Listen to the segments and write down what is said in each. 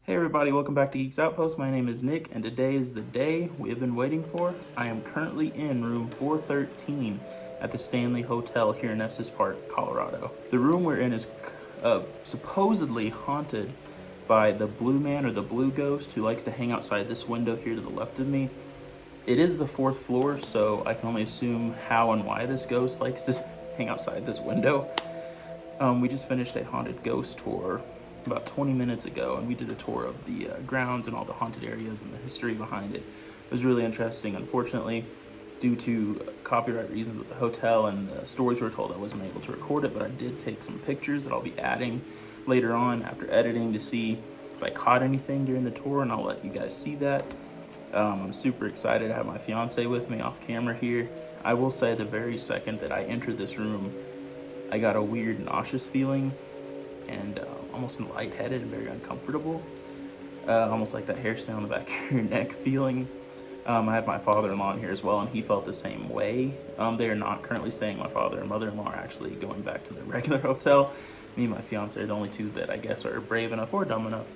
Hey everybody, welcome back to Geeks Outpost. My name is Nick, and today is the day we have been waiting for. I am currently in room 413 at the Stanley Hotel here in Estes Park, Colorado. The room we're in is supposedly haunted by the blue man or the blue ghost who likes to hang outside this window here to the left of me. It is the 4th floor, so I can only assume how and why this ghost likes to hang outside this window. We just finished a haunted ghost tour about 20 minutes ago, and we did a tour of the grounds and all the haunted areas and the history behind it. It was really interesting. Unfortunately, due to copyright reasons with the hotel and the stories we were told, I wasn't able to record it, but I did take some pictures that I'll be adding later on after editing to see if I caught anything during the tour, and I'll let you guys see that. I'm super excited to have my fiance with me off camera here. I will say the very second that I entered this room, I got a weird nauseous feeling and almost lightheaded and very uncomfortable. Almost like that hair on the back of your neck feeling. I had my father-in-law in here as well, and he felt the same way. They are not currently staying. My father and mother-in-law are actually going back to the regular hotel. Me and my fiance are the only two that I guess are brave enough or dumb enough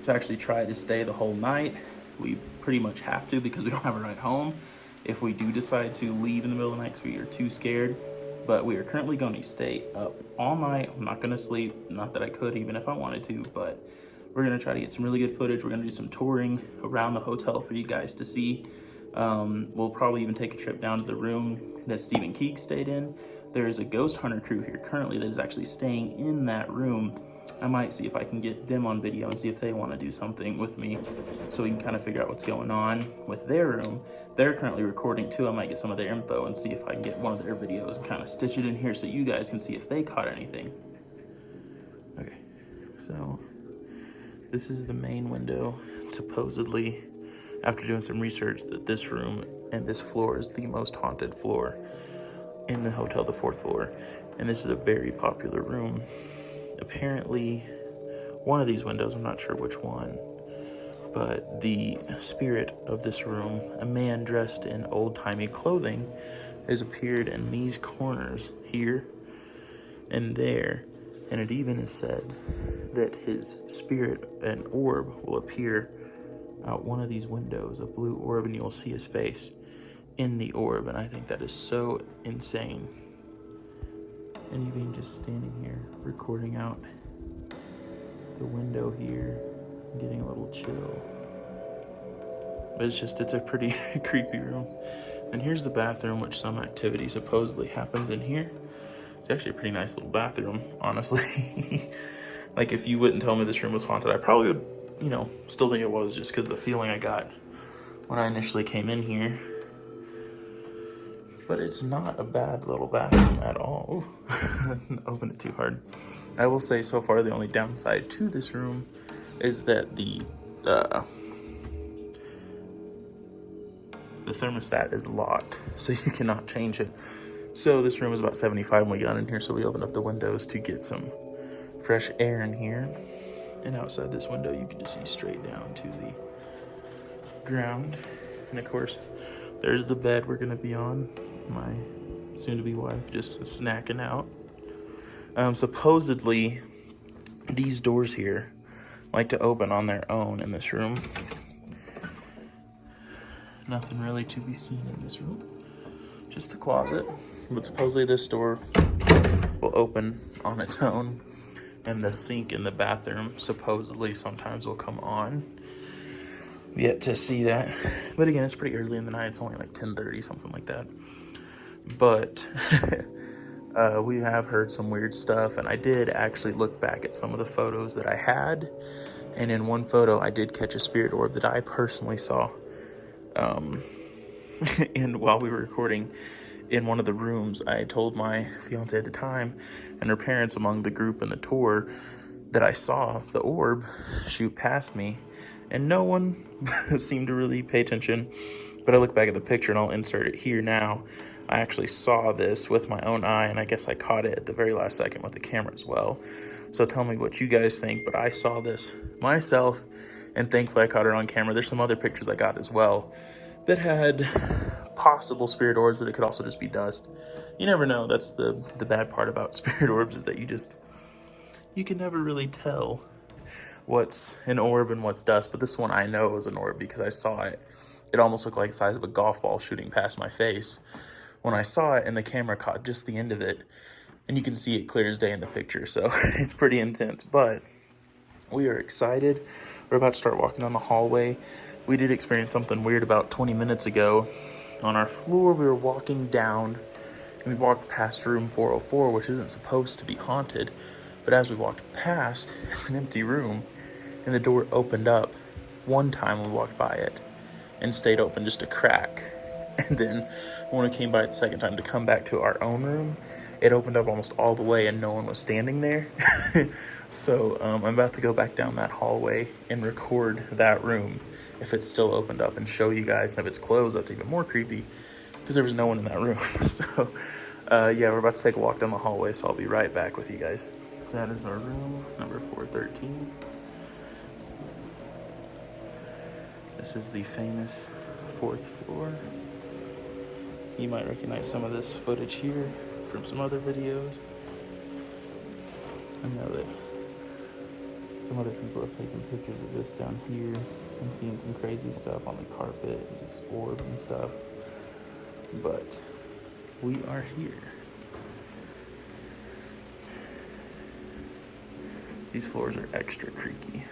to actually try to stay the whole night. We pretty much have to because we don't have a ride home if we do decide to leave in the middle of the night because we are too scared. But we are currently going to stay up all night. I'm not going to sleep. Not that I could even if I wanted to, but we're going to try to get some really good footage. We're going to do some touring around the hotel for you guys to see. We'll probably even take a trip down to the room that Stephen King stayed in. There is a ghost hunter crew here currently that is actually staying in that room. I might see if I can get them on video and see if they want to do something with me so we can kind of figure out what's going on with their room. They're currently recording too. I might get some of their info and see if I can get one of their videos and kind of stitch it in here so you guys can see if they caught anything. Okay, so this is the main window. Supposedly, after doing some research, that this room and this floor is the most haunted floor in the hotel, the 4th floor. And this is a very popular room. Apparently, one of these windows, I'm not sure which one, but the spirit of this room, a man dressed in old-timey clothing, has appeared in these corners here and there, and it even is said that his spirit, an orb, will appear out one of these windows, a blue orb, and you'll see his face in the orb, and I think that is so insane. And even just standing here, recording out the window here, getting a little chill. But it's a pretty creepy room. And here's the bathroom, which some activity supposedly happens in here. It's actually a pretty nice little bathroom, honestly. Like, if you wouldn't tell me this room was haunted, I probably would, still think it was, just because the feeling I got when I initially came in here. But it's not a bad little bathroom at all. Open it too hard. I will say so far the only downside to this room is that the thermostat is locked, so you cannot change it. So this room is about 75 when we got in here, so we opened up the windows to get some fresh air in here. And outside this window, you can just see straight down to the ground. And of course, there's the bed we're gonna be on. My soon-to-be wife just snacking out. Supposedly, these doors here like to open on their own in this room. Nothing really to be seen in this room. Just a closet. But supposedly this door will open on its own. And the sink in the bathroom supposedly sometimes will come on. Yet to see that. But again, it's pretty early in the night. It's only like 10:30, something like that. But we have heard some weird stuff, and I did actually look back at some of the photos that I had, and in one photo I did catch a spirit orb that I personally saw. And while we were recording in one of the rooms, I told my fiance at the time and her parents among the group in the tour that I saw the orb shoot past me, and no one seemed to really pay attention. But I look back at the picture, and I'll insert it here now. I actually saw this with my own eye, and I guess I caught it at the very last second with the camera as well. So tell me what you guys think, but I saw this myself, and thankfully I caught it on camera. There's some other pictures I got as well that had possible spirit orbs, but it could also just be dust. You never know. That's the bad part about spirit orbs, is that you can never really tell what's an orb and what's dust, but this one I know is an orb because I saw it. It almost looked like the size of a golf ball shooting past my face when I saw it, and the camera caught just the end of it, and you can see it clear as day in the picture, so it's pretty intense. But we are excited. We're about to start walking down the hallway. We did experience something weird about 20 minutes ago. On our floor, we were walking down, and we walked past room 404, which isn't supposed to be haunted. But as we walked past, it's an empty room, and the door opened up one time when we walked by it and stayed open just a crack. And then when we came by the second time to come back to our own room, it opened up almost all the way and no one was standing there. So I'm about to go back down that hallway and record that room if it's still opened up and show you guys. And if it's closed, that's even more creepy because there was no one in that room. So yeah, we're about to take a walk down the hallway, so I'll be right back with you guys. That is our room, number 413. This is the famous 4th floor. You might recognize some of this footage here from some other videos. I know that some other people have taken pictures of this down here and seen some crazy stuff on the carpet and just orbs and stuff. But we are here. These floors are extra creaky.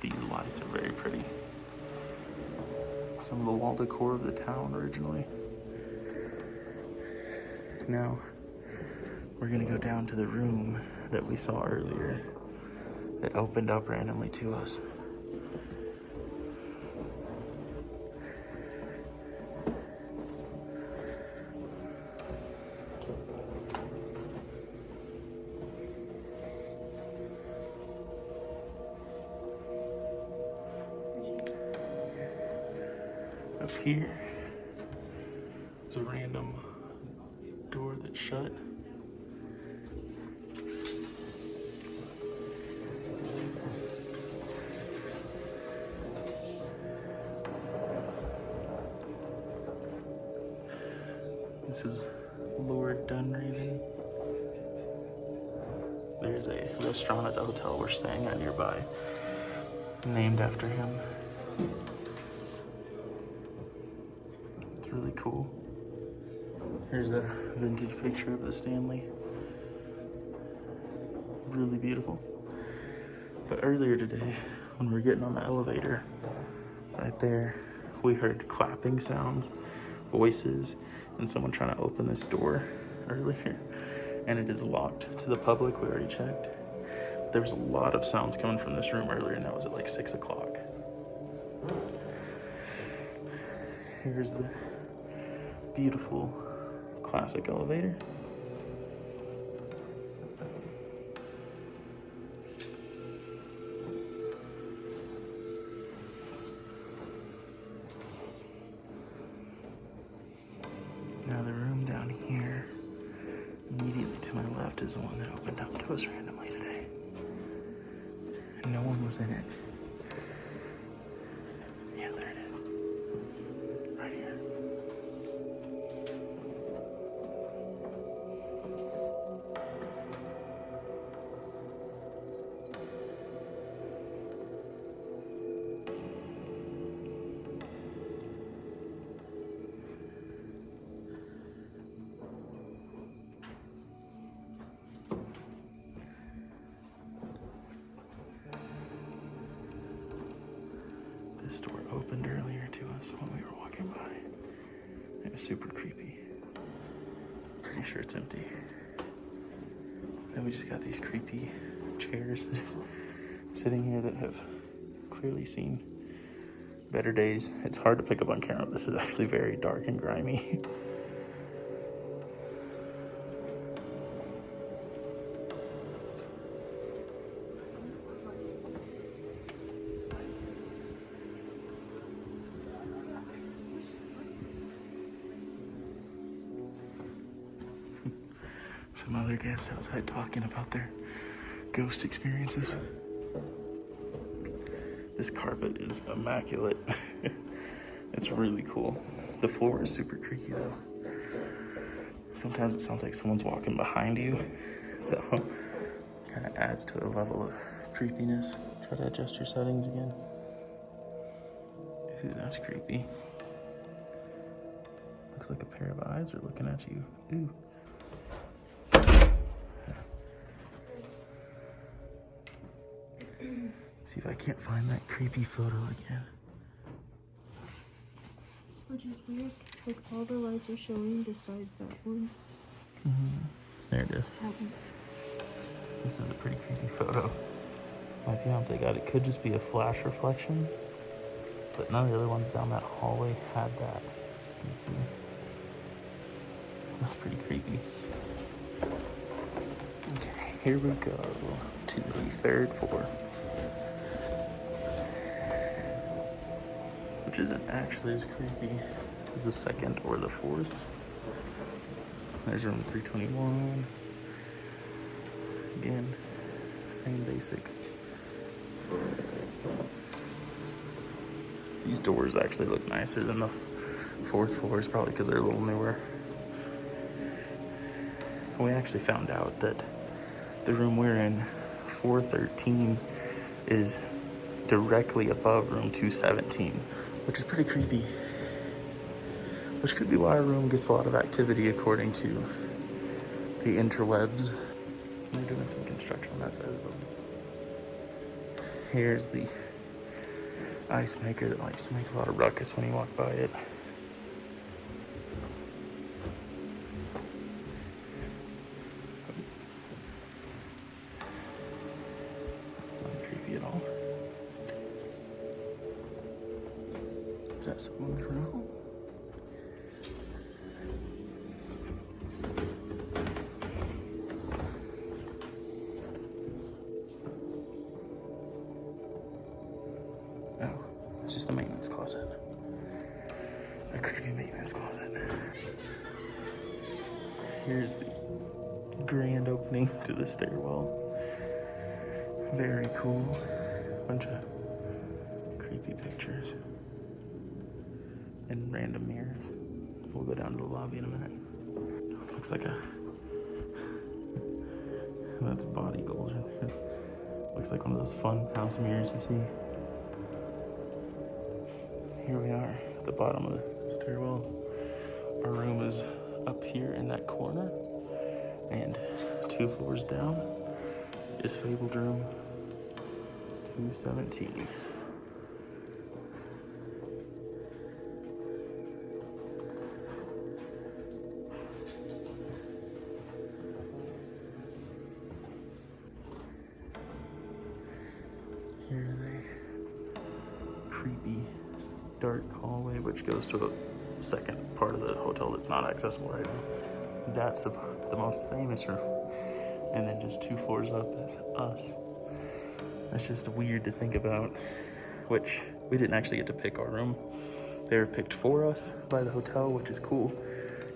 These lights are very pretty. Some of the wall decor of the town originally. Now, we're gonna go down to the room that we saw earlier that opened up randomly to us. Up here, there's a random door that's shut. This is Lord Dunraven. There's a restaurant at the hotel we're staying at nearby, named after him. It's really cool. Here's a vintage picture of the Stanley. Really beautiful. But earlier today, when we were getting on the elevator, right there, we heard clapping sounds, voices, and someone trying to open this door earlier. And it is locked to the public. We already checked. There was a lot of sounds coming from this room earlier, and that was at like 6 o'clock. Here's the beautiful classic elevator. Now the room down here, immediately to my left, is the one that opened up to us randomly today. And no one was in it. Yeah, there it is. Right here. This door opened earlier to us when we were walking by. It was super creepy. Pretty sure it's empty. And we just got these creepy chairs sitting here that have clearly seen better days. It's hard to pick up on camera. This is actually very dark and grimy. Some other guests outside talking about their ghost experiences. This carpet is immaculate. It's really cool. The floor is super creaky though. Sometimes it sounds like someone's walking behind you. So kind kind of adds to a level of creepiness. Try to adjust your settings again. Ooh, that's creepy. Looks like a pair of eyes are looking at you. Ooh. See if I can't find that creepy photo again. Which is weird, like all the lights are showing besides that one. There it is. This is a pretty creepy photo. My fiance got it. Could just be a flash reflection, but none of the other ones down that hallway had that. You can see. That's pretty creepy. Okay, here we go to the third floor, which isn't actually as creepy as the second or the fourth. There's room 321. Again, same basic. These doors actually look nicer than the fourth floors, probably because they're a little newer. We actually found out that the room we're in, 413, is directly above room 217, which is pretty creepy. Which could be why our room gets a lot of activity according to the interwebs. They're doing some construction on that side of the building. Here's the ice maker that likes to make a lot of ruckus when you walk by it. It's not creepy at all. Is that someone's room? Oh, it's just a maintenance closet. A creepy maintenance closet. Here's the grand opening to the stairwell. Very cool. Bunch of creepy pictures and random mirrors. We'll go down to the lobby in a minute. Looks like that's body gold. Looks like one of those fun house mirrors you see. Here we are at the bottom of the stairwell. Our room is up here in that corner, and 2 floors down is fabled room 217. Here's a creepy dark hallway which goes to a second part of the hotel that's not accessible right now. That's the most famous room, and then just 2 floors up is us. That's just weird to think about, which we didn't actually get to pick our room. They were picked for us by the hotel, which is cool.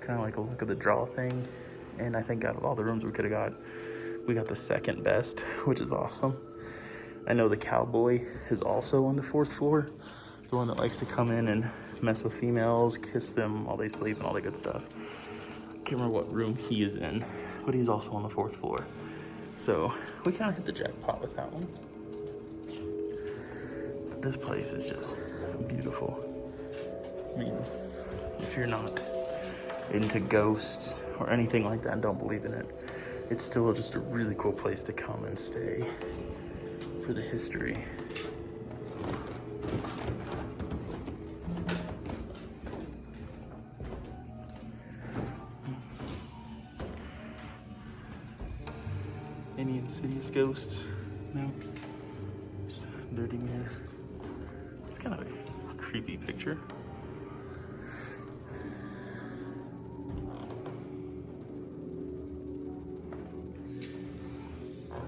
Kind of like a look of the draw thing. And I think out of all the rooms we could have got, we got the second best, which is awesome. I know the cowboy is also on the 4th floor. The one that likes to come in and mess with females, kiss them while they sleep and all that good stuff. I can't remember what room he is in, but he's also on the 4th floor. So we kind of hit the jackpot with that one. But this place is just beautiful. I mean, if you're not into ghosts or anything like that and don't believe in it, it's still just a really cool place to come and stay for the history. Any insidious ghosts? No. Just a dirty mirror. It's kind of a creepy picture.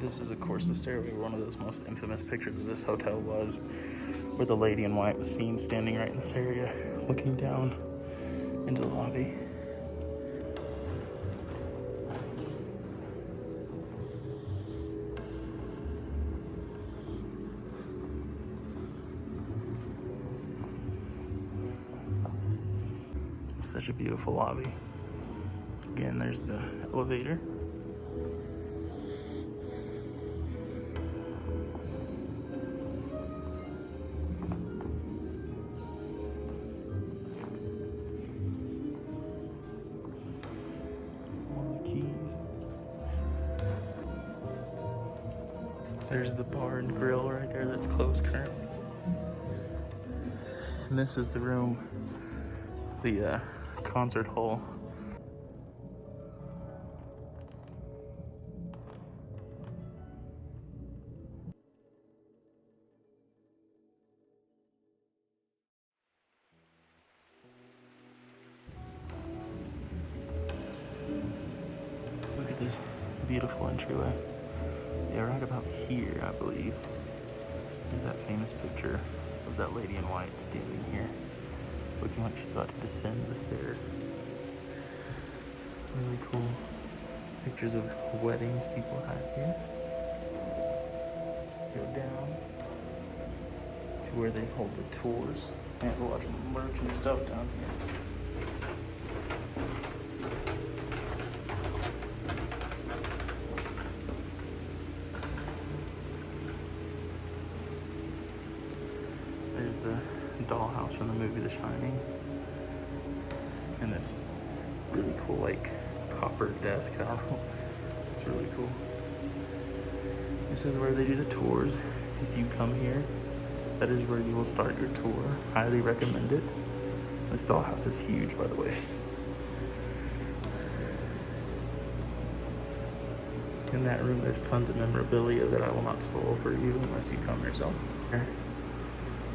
This is, of course, the stairway where one of those most infamous pictures of this hotel was, where the lady in white was seen standing right in this area, looking down into the lobby. Such a beautiful lobby. Again, there's the elevator. There's the bar and grill right there that's closed currently. And this is the room, the concert hall. Look at this beautiful entryway. Yeah, right about here, I believe, is that famous picture of that lady in white standing here, looking like she's about to descend the stairs. Really cool pictures of weddings people had here. Go down to where they hold the tours. I have a lot of merch and stuff down here. There's the dollhouse from the movie The Shining. And this really cool, like, copper desk. I don't know. It's really cool. This is where they do the tours. If you come here, that is where you will start your tour. Highly recommend it. This dollhouse is huge, by the way. In that room, there's tons of memorabilia that I will not spoil for you unless you come yourself.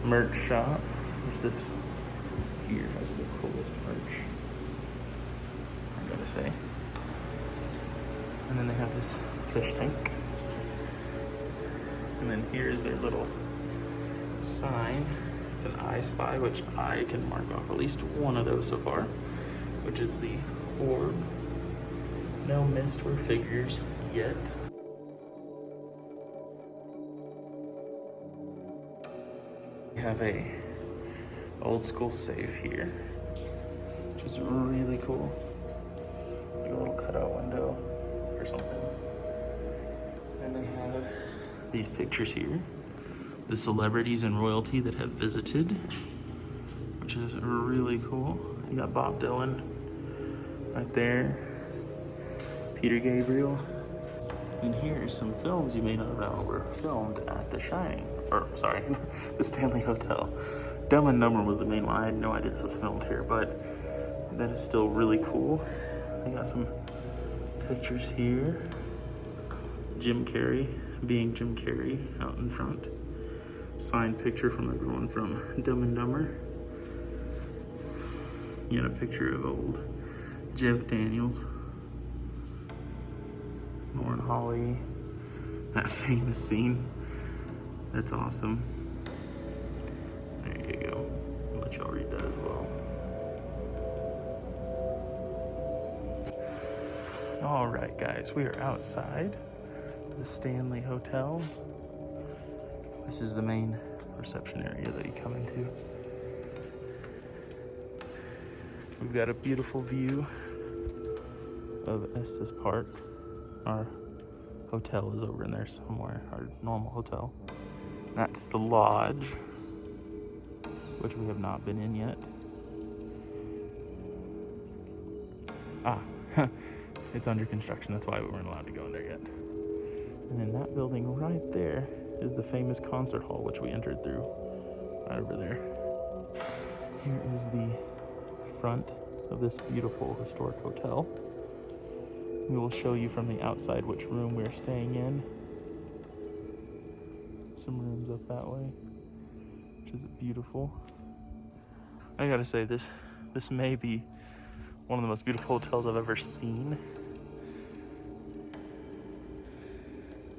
Merch shop. There's this here has the coolest merch, I gotta say. And then they have this fish tank. And then here's their little sign. It's an I Spy, which I can mark off at least one of those so far, which is the orb. No mist or figures yet. We have a old school safe here, which is really cool. It's like a little cutout window or something. And they have these pictures here, the celebrities and royalty that have visited, which is really cool. You got Bob Dylan right there, Peter Gabriel. And here's some films you may not know were filmed at The Shining, or sorry, the Stanley Hotel. Dumb and Dumber was the main one. I had no idea this was filmed here, but that is still really cool. They got some pictures here. Jim Carrey being Jim Carrey out in front. Signed picture from everyone from Dumb and Dumber. You got a picture of old Jeff Daniels. Lauren Holly. That famous scene. That's awesome. There you go. I'll let y'all read that as well. All right, guys, we are outside the Stanley Hotel. This is the main reception area that you come into. We've got a beautiful view of Estes Park. Our hotel is over in there somewhere, our normal hotel. That's the lodge, which we have not been in yet. It's under construction, that's why we weren't allowed to go in there yet. And in that building right there is the famous concert hall, which we entered through right over there. Here is the front of this beautiful historic hotel. We will show you from the outside which room we're staying in. Some rooms up that way, which is beautiful. I gotta say, this may be one of the most beautiful hotels I've ever seen.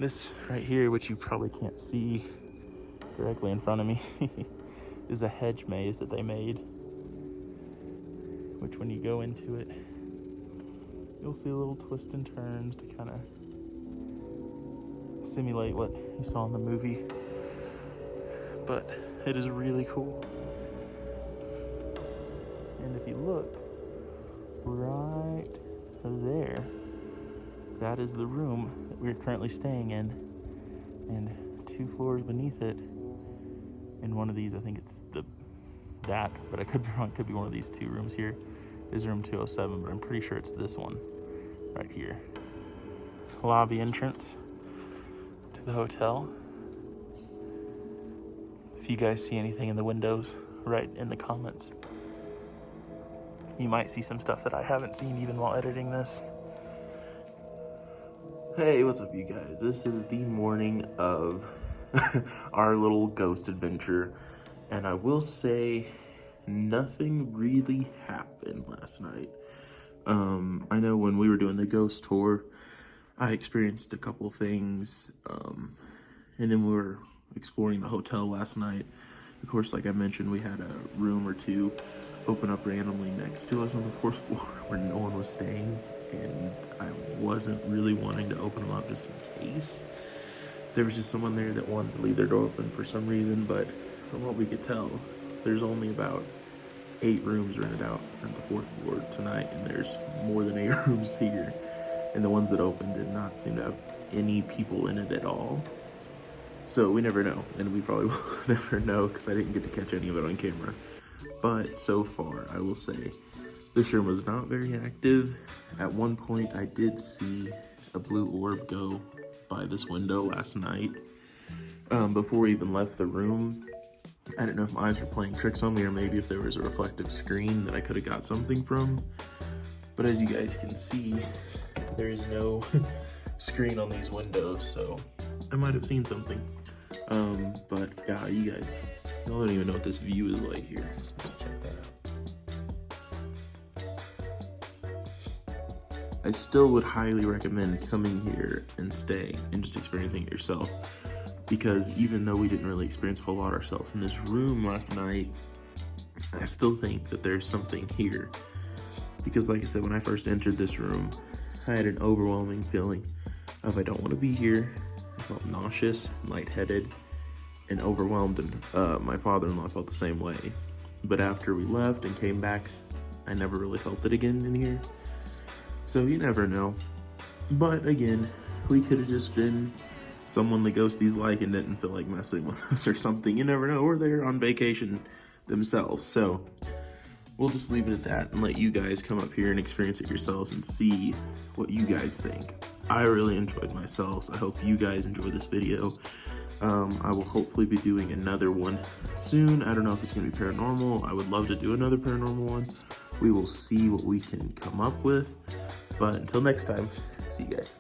This right here, which you probably can't see directly in front of me, is a hedge maze that they made, which when you go into it, you'll see little twists and turns to kind of simulate what you saw in the movie. But it is really cool. And if you look right there, that is the room that we're currently staying in. And 2 floors beneath it, in one of these, I think it's that, but I could be wrong, it could be one of these 2 rooms here, is room 207, but I'm pretty sure it's this one right here. Lobby entrance to to the hotel. If you guys see anything in the windows, write in the comments. You might see some stuff that I haven't seen even while editing this. Hey, what's up you guys? This is the morning of our little ghost adventure, and I will say nothing really happened last night. I know when we were doing the ghost tour, I experienced a couple things, and then we were exploring the hotel last night. Of course, like I mentioned, we had a room or two open up randomly next to us on the fourth floor where no one was staying, and I wasn't really wanting to open them up just in case. There was just someone there that wanted to leave their door open for some reason, but from what we could tell, there's only about 8 rooms rented out at the fourth floor tonight, and there's more than 8 rooms here. And the ones that opened did not seem to have any people in it at all. So we never know, and we probably will never know because I didn't get to catch any of it on camera. But so far, I will say, this room was not very active. At one point, I did see a blue orb go by this window last night. Before we even left the room, I didn't know if my eyes were playing tricks on me or maybe if there was a reflective screen that I could have got something from. But as you guys can see, there is no screen on these windows, so I might have seen something. But yeah, you guys, I don't even know what this view is like here. Let's check that out. I still would highly recommend coming here and staying and just experiencing it yourself, because even though we didn't really experience a whole lot ourselves in this room last night, I still think that there's something here. Because like I said, when I first entered this room, I had an overwhelming feeling of I don't want to be here. I felt nauseous, lightheaded, and overwhelmed, and my father-in-law felt the same way. But after we left and came back, I never really felt it again in here. So you never know. But again, we could have just been someone the ghosties like and didn't feel like messing with us or something. You never know. Or they're on vacation themselves. So we'll just leave it at that and let you guys come up here and experience it yourselves and see what you guys think. I really enjoyed myself, so I hope you guys enjoyed this video. I will hopefully be doing another one soon. I don't know if it's going to be paranormal. I would love to do another paranormal one. We will see what we can come up with. But until next time, see you guys.